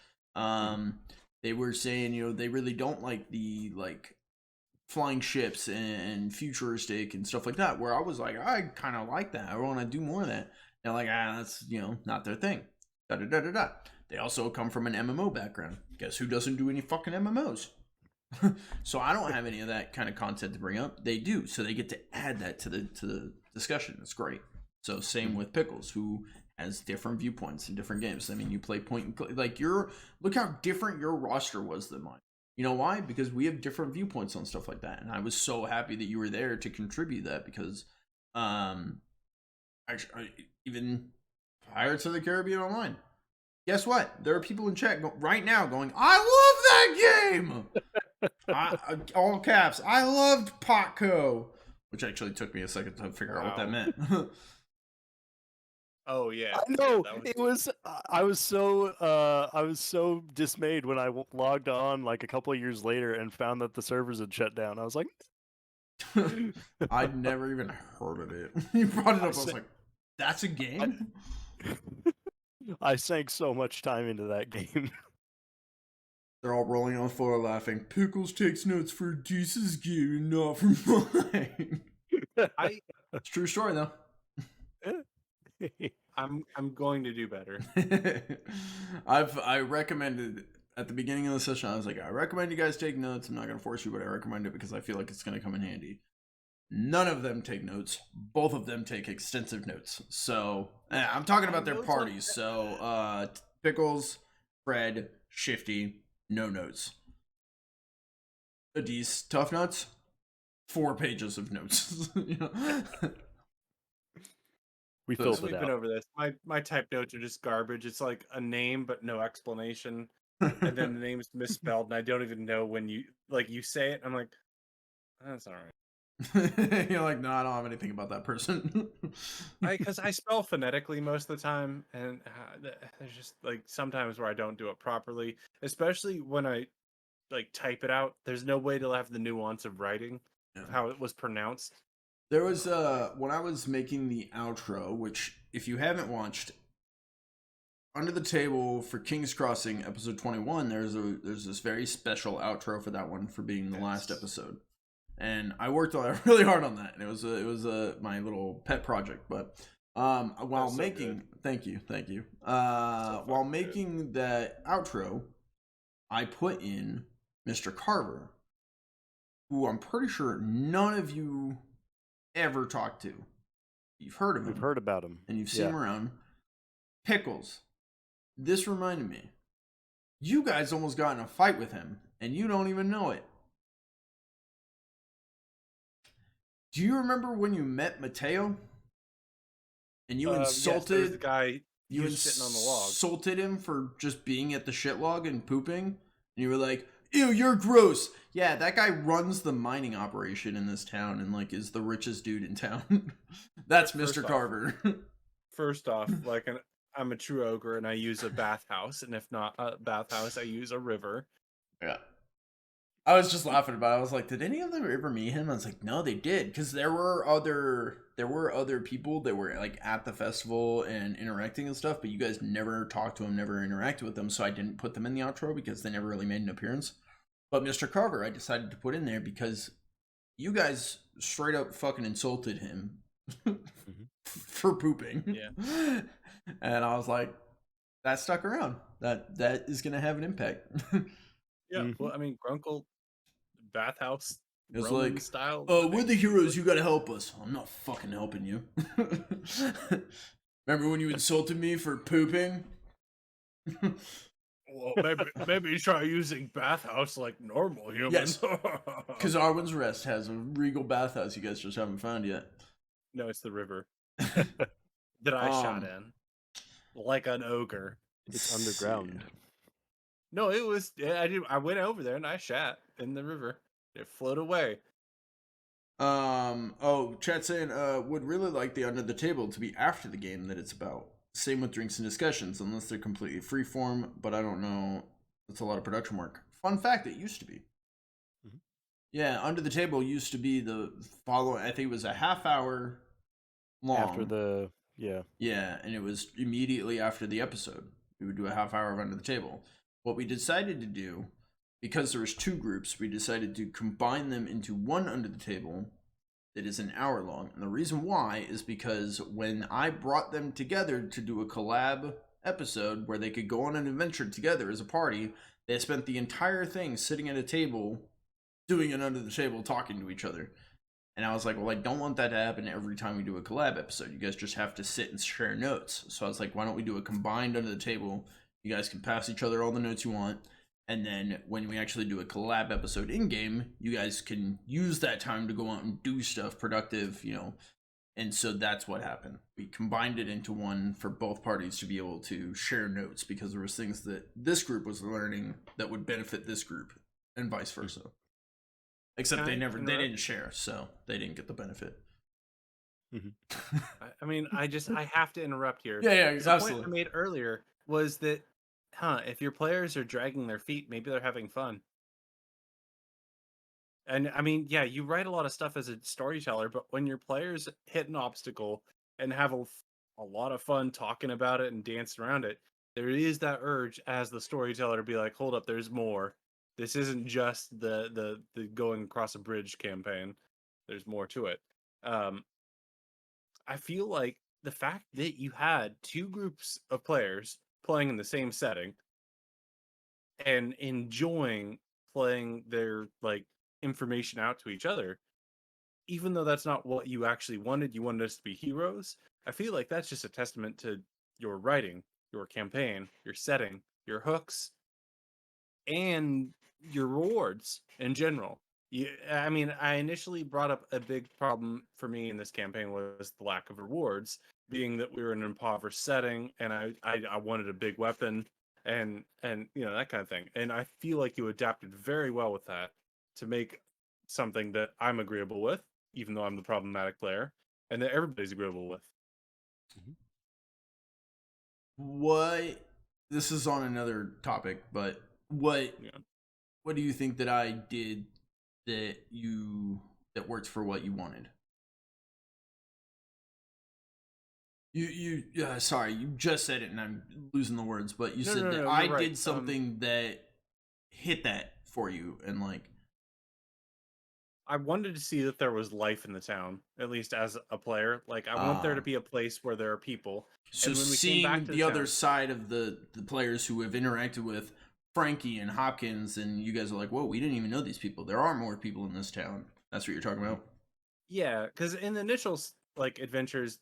They were saying they really don't like the flying ships and futuristic and stuff like that. Where I was like, I kind of like that. I want to do more of that. They're like, that's not their thing. Da da da da da. They also come from an MMO background. Guess who doesn't do any fucking MMOs? So I don't have any of that kind of content to bring up. They do, so they get to add that to the discussion. It's great. So same with Pickles, who has different viewpoints in different games. I mean, you play point and click. Like look how different your roster was than mine. You know why? Because we have different viewpoints on stuff like that, and I was so happy that you were there to contribute that because, actually, even Pirates of the Caribbean Online. Guess what? There are people in chat right now going, "I love that game." All caps. I loved Potco, which actually took me a second to figure out what that meant. Oh yeah, I know. Yeah, It was. I was so dismayed when I logged on like a couple of years later and found that the servers had shut down. I was like, I'd never even heard of it. You brought it up. I was like, that's a game? I sank so much time into that game. They're all rolling on the floor laughing. Pickles takes notes for Deese's game, not for mine. It's a true story though. I'm going to do better. I recommended at the beginning of the session, I was like, I recommend you guys take notes. I'm not gonna force you, but I recommend it because I feel like it's gonna come in handy. None of them take notes. Both of them take extensive notes. So I'm talking about their parties. So Pickles, Fred, Shifty, no notes. Adis, Tough Nuts, 4 pages of notes. We filled it We've out. been over this. My type notes are just garbage. It's like a name but no explanation. and then the name is misspelled, and I don't even know when you say it. I'm like, that's all right. You're like, no, I don't have anything about that person. Because I spell phonetically most of the time, and there's just like sometimes where I don't do it properly, especially when I like type it out. There's no way to have the nuance of writing of how it was pronounced. There was when I was making the outro, which if you haven't watched, Under the Table for King's Crossing episode 21, there's this very special outro for that one for being the last episode. And I worked really hard on that, and it was my little pet project. But while making, thank you, while making that outro, I put in Mr. Carver, who I'm pretty sure none of you ever talked to. You've heard of him. We've heard about him, and you've seen him around. Pickles. This reminded me. You guys almost got in a fight with him, and you don't even know it. Do you remember when you met Mateo? And you insulted the guy. You sitting on the log. Insulted him for just being at the shit log and pooping. And you were like, "Ew, you're gross." Yeah, that guy runs the mining operation in this town and like is the richest dude in town. That's Mr. Carver. First off, I'm a true ogre and I use a bathhouse, and if not a bathhouse, I use a river. Yeah. I was just laughing about it. I was like, did any of them ever meet him? I was like, no, they did. Because there were other people that were like at the festival and interacting and stuff, but you guys never talked to them, never interacted with them, so I didn't put them in the outro because they never really made an appearance. But Mr. Carver, I decided to put in there because you guys straight up fucking insulted him for pooping. Yeah. And I was like, that stuck around. That is going to have an impact. Yeah, well, I mean, Grunkle, bathhouse, it's Roman like, style. oh, we're the heroes. You gotta help us. I'm not fucking helping you. Remember when you insulted me for pooping? Well, maybe try using bathhouse like normal humans. Yes, because Arwen's Rest has a regal bathhouse you guys just haven't found yet. No, it's the river that I shot in like an ogre. It's underground. No, it was. I went over there and I shat in the river. It floated away. Oh, chat saying, would really like the Under the Table to be after the game that it's about. Same with drinks and discussions, unless they're completely freeform, but I don't know. It's a lot of production work. Fun fact, it used to be. Mm-hmm. Yeah, Under the Table used to be the following, I think it was a half hour long. After the, yeah. Yeah, and it was immediately after the episode. We would do a half hour of Under the Table. What we decided to do, because there was two groups, we decided to combine them into one Under the Table that is an hour long. And the reason why is because when I brought them together to do a collab episode where they could go on an adventure together as a party, they spent the entire thing sitting at a table, doing an Under the Table, talking to each other. And I was like, well, I don't want that to happen every time we do a collab episode. You guys just have to sit and share notes. So I was like, why don't we do a combined Under the Table? You guys can pass each other all the notes you want. And then when we actually do a collab episode in-game, you guys can use that time to go out and do stuff productive, you know. And so that's what happened. We combined it into one for both parties to be able to share notes because there was things that this group was learning that would benefit this group and vice versa. Except they didn't share, so they didn't get the benefit. Mm-hmm. I mean, I have to interrupt here. Yeah, the absolutely. point I made earlier was that, if your players are dragging their feet, maybe they're having fun. And I mean, yeah, you write a lot of stuff as a storyteller, but when your players hit an obstacle and have a lot of fun talking about it and dancing around it, there is that urge as the storyteller to be like, hold up, there's more. This isn't just the going across a bridge campaign. There's more to it. I feel like the fact that you had two groups of players playing in the same setting and enjoying playing their information out to each other, even though that's not what you actually wanted, you wanted us to be heroes. I feel like that's just a testament to your writing, your campaign, your setting, your hooks, and your rewards in general. I mean, I initially brought up a big problem for me in this campaign was the lack of rewards, being that we were in an impoverished setting, and I wanted a big weapon. and that kind of thing. And I feel like you adapted very well with that to make something that I'm agreeable with, even though I'm the problematic player, and that everybody's agreeable with. What? This is on another topic, but what do you think that I did that worked for what you wanted? Sorry, you just said it and I'm losing the words, but you said that I did something that hit that for you, and like I wanted to see that there was life in the town, at least as a player. Like, I want there to be a place where there are people. So and when we seeing came back to the other side of the players who have interacted with Frankie and Hopkins, and you guys are like, whoa, we didn't even know these people. There are more people in this town. That's what you're talking about? Yeah, because in the initial like adventures,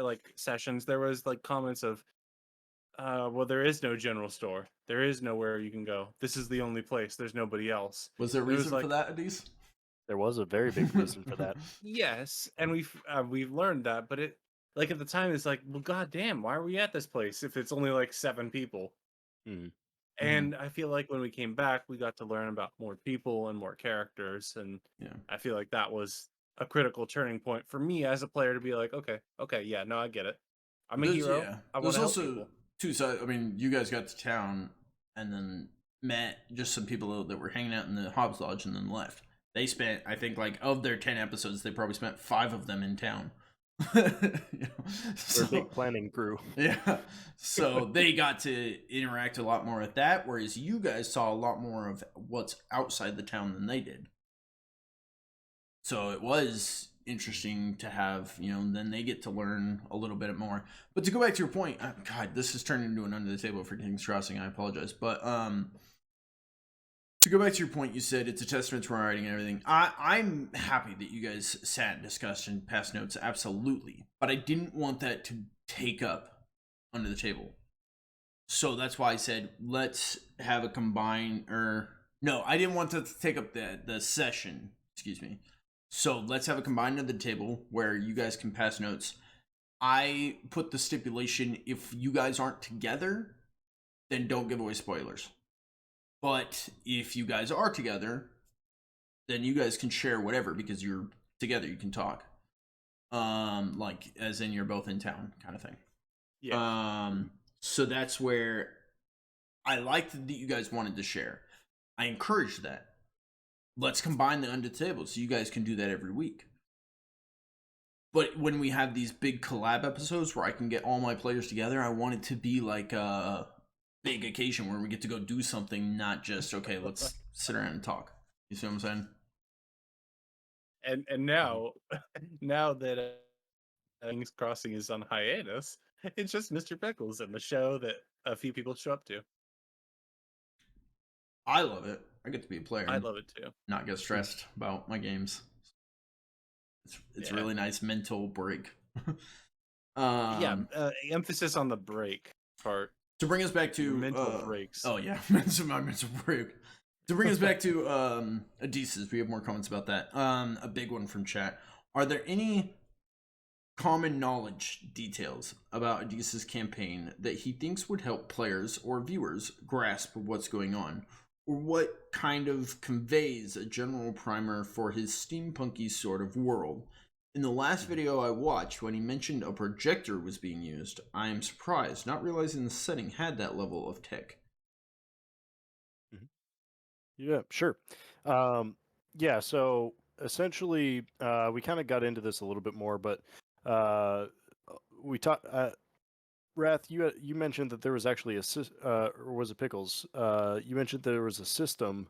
like sessions, there was like comments of, well, there is no general store. There is nowhere you can go. This is the only place. There's nobody else. Was there a reason for that, Adise? There was a very big reason for that. Yes, and we've learned that, but it, like, at the time, it's like, well, goddamn, why are we at this place if it's only like 7 people? And I feel like when we came back, we got to learn about more people and more characters, and I feel like that was a critical turning point for me as a player to be like, okay, yeah, no, I get it. I'm a hero. Yeah. I want There's to help also people. two sides. I mean, you guys got to town and then met just some people that were hanging out in the Hobbs Lodge and then left. They spent, I think, like, of their 10 episodes, they probably spent 5 of them in town. We're a big planning crew. Yeah. So they got to interact a lot more with that, whereas you guys saw a lot more of what's outside the town than they did. So it was interesting to have, then they get to learn a little bit more. But to go back to your point, God, this has turned into an under the table for King's Crossing. I apologize. But to go back to your point, you said it's a testament to our writing and everything. I'm happy that you guys sat and discussed and passed notes, absolutely. But I didn't want that to take up under the table. So that's why I said, let's have a combine, no, I didn't want to take up the session, excuse me. So let's have a combined under the table where you guys can pass notes. I put the stipulation, if you guys aren't together, then don't give away spoilers. But if you guys are together, then you guys can share whatever because you're together. You can talk, like as in you're both in town, kind of thing. Yeah. So that's where I liked that you guys wanted to share. I encouraged that. Let's combine the under the table so you guys can do that every week. But when we have these big collab episodes where I can get all my players together, I want it to be like a big occasion where we get to go do something, not just, okay, let's sit around and talk. You see what I'm saying? And now that King's Crossing is on hiatus, it's just Mr. Pickles and the show that a few people show up to. I love it. I get to be a player. I love it too. Not get stressed about my games. It's a really nice mental break. Emphasis on the break part. To bring us back to mental breaks. Oh yeah, my mental break. To bring us back to Adises, we have more comments about that. A big one from chat. Are there any common knowledge details about Adises' campaign that he thinks would help players or viewers grasp what's going on? Or what kind of conveys a general primer for his steampunky sort of world? In the last video I watched, when he mentioned a projector was being used, I am surprised, not realizing the setting had that level of tech. Yeah, sure. So essentially, we kind of got into this a little bit more, but we talked. Wrath, you mentioned that there was actually or was it Pickles? You mentioned there was a system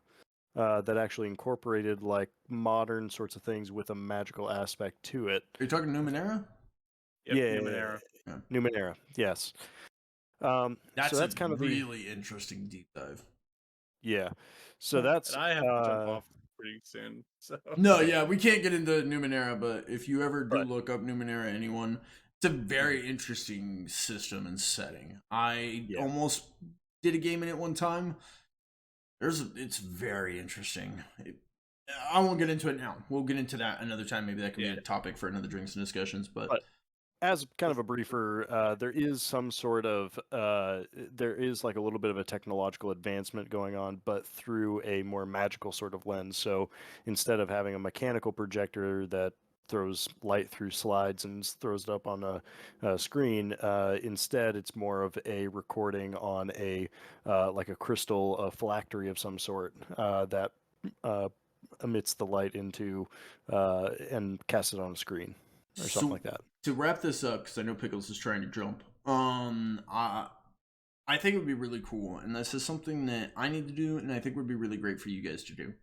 that actually incorporated like modern sorts of things with a magical aspect to it. Are you talking Numenera? Yep, Yeah, Numenera. Yeah. Numenera, yes. That's kind of really interesting deep dive. Yeah, so that's. And I have to jump off pretty soon. So no, yeah, we can't get into Numenera, but if you ever do look up Numenera, anyone, it's a very interesting system and setting. I almost did a game in it one time. It's very interesting. I won't get into it now. We'll get into that another time. Maybe that can be a topic for another Drinks and Discussions. But as kind of a briefer, there is some sort of there is like a little bit of a technological advancement going on, but through a more magical sort of lens. So instead of having a mechanical projector that throws light through slides and throws it up on a screen, instead it's more of a recording on a like a crystal phylactery of some sort that emits the light into and casts it on a screen or something like that. To wrap this up, because I know Pickles is trying to jump. I think it would be really cool, and this is something that I need to do, and I think would be really great for you guys to do.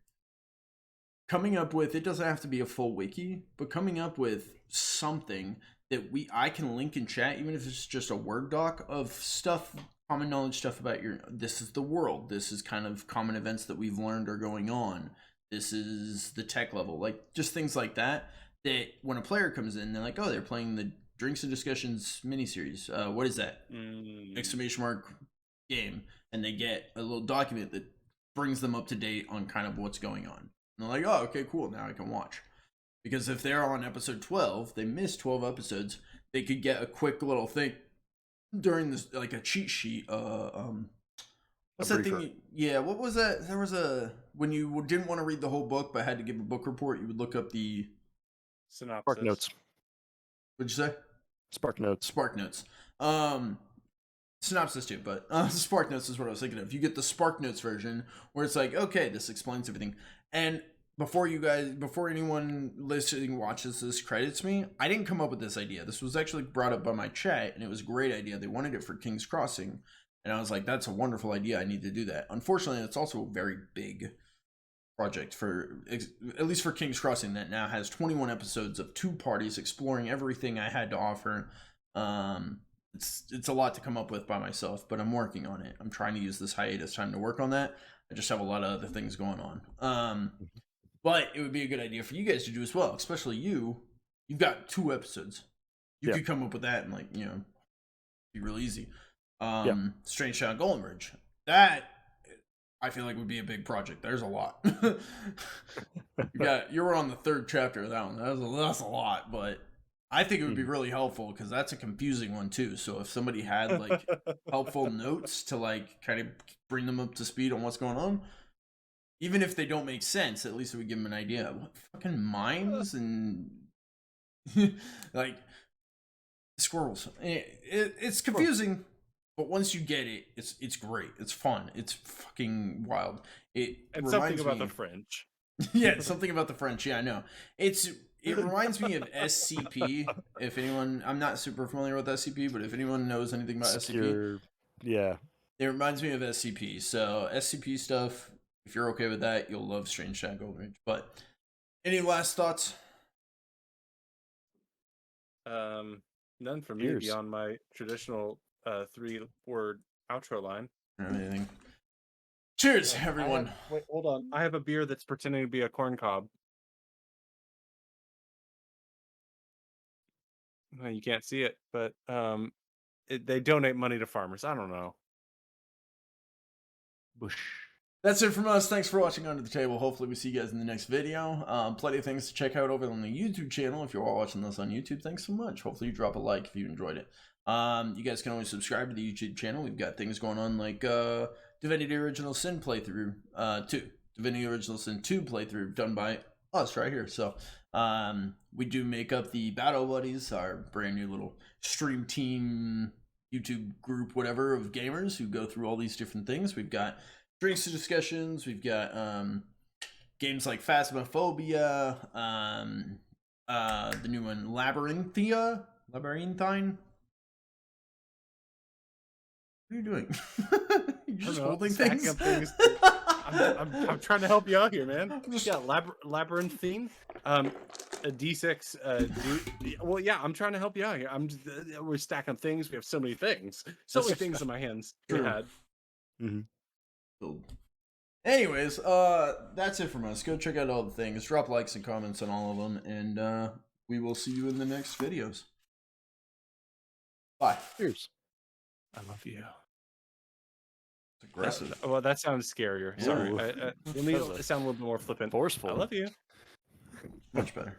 Coming up with, it doesn't have to be a full wiki, but coming up with something that I can link in chat, even if it's just a Word doc of stuff, common knowledge stuff about this is the world, this is kind of common events that we've learned are going on, this is the tech level, like just things like that, that when a player comes in, they're like, oh, they're playing the Drinks and Discussions miniseries. What is that? Exclamation mark game. And they get a little document that brings them up to date on kind of what's going on. And they're like, oh, okay, cool, now I can watch. Because if they're on episode 12, they missed 12 episodes, they could get a quick little thing during this, like a cheat sheet. What's that thing? Yeah, what was that? There was when you didn't want to read the whole book but had to give a book report, you would look up the synopsis. Spark Notes. What'd you say? Spark Notes. Spark Notes. Synopsis too, but Spark Notes is what I was thinking of. You get the Spark Notes version where it's like, okay, this explains everything. And before anyone listening watches this credits me, I didn't come up with this idea. This was actually brought up by my chat, and it was a great idea. They wanted it for King's Crossing, and I was like, that's a wonderful idea. I need to do that. Unfortunately, it's also a very big project at least for King's Crossing, that now has 21 episodes of 2 parties exploring everything I had to offer. It's a lot to come up with by myself, but I'm working on it. I'm trying to use this hiatus time to work on that. I just have a lot of other things going on. But it would be a good idea for you guys to do as well, especially you've got 2 episodes. You could come up with that and, like, you know, be real easy. Strange Shadow Golden Bridge. That I feel like would be a big project. There's a lot. You're on the 3rd chapter of that one. That's a lot, but I think it would be really helpful because that's a confusing one too. So if somebody had like helpful notes to like kind of bring them up to speed on what's going on, even if they don't make sense, at least it would give them an idea. What fucking mimes and like squirrels. It's confusing. But once you get it, it's great. It's fun. It's fucking wild. And something about the French. Yeah, something about the French. Yeah, I know. It reminds me of SCP. If anyone, I'm not super familiar with SCP, but if anyone knows anything about SCP, yeah, it reminds me of SCP. So SCP stuff. If you're okay with that, you'll love Strange Shadow Golden Ridge. But any last thoughts? None for me beyond my traditional 3-word outro line. Anything. Cheers, everyone. Wait, hold on. I have a beer that's pretending to be a corn cob. Well, you can't see it, but they donate money to farmers. I don't know. Bush. That's it from us. Thanks for watching Under the Table. Hopefully we see you guys in the next video. Plenty of things to check out over on the YouTube channel. If you're all watching this on YouTube, thanks so much. Hopefully you drop a like if you enjoyed it. You guys can always subscribe to the YouTube channel. We've got things going on like Divinity Original Sin playthrough 2. Divinity Original Sin 2 playthrough done by us right here. So we do make up the Battle Buddies, our brand new little stream team YouTube group, whatever, of gamers who go through all these different things. We've got Drinks and Discussions. We've got games like Phasmophobia, the new one, Labyrinthine. What are you doing? You're just holding things. I'm trying to help you out here, man. Yeah, Labyrinthine. A D6. Well, yeah, I'm trying to help you out here. We're stacking things. We have so many things. So many things in my hands. True. Anyways, that's it from us. Go check out all the things. Drop likes and comments on all of them, and we will see you in the next videos. Bye. Cheers. I love you. It's aggressive. Well, that sounds scarier. Sorry. Let me sound a little bit more flippant. Forceful. I love you. Much better.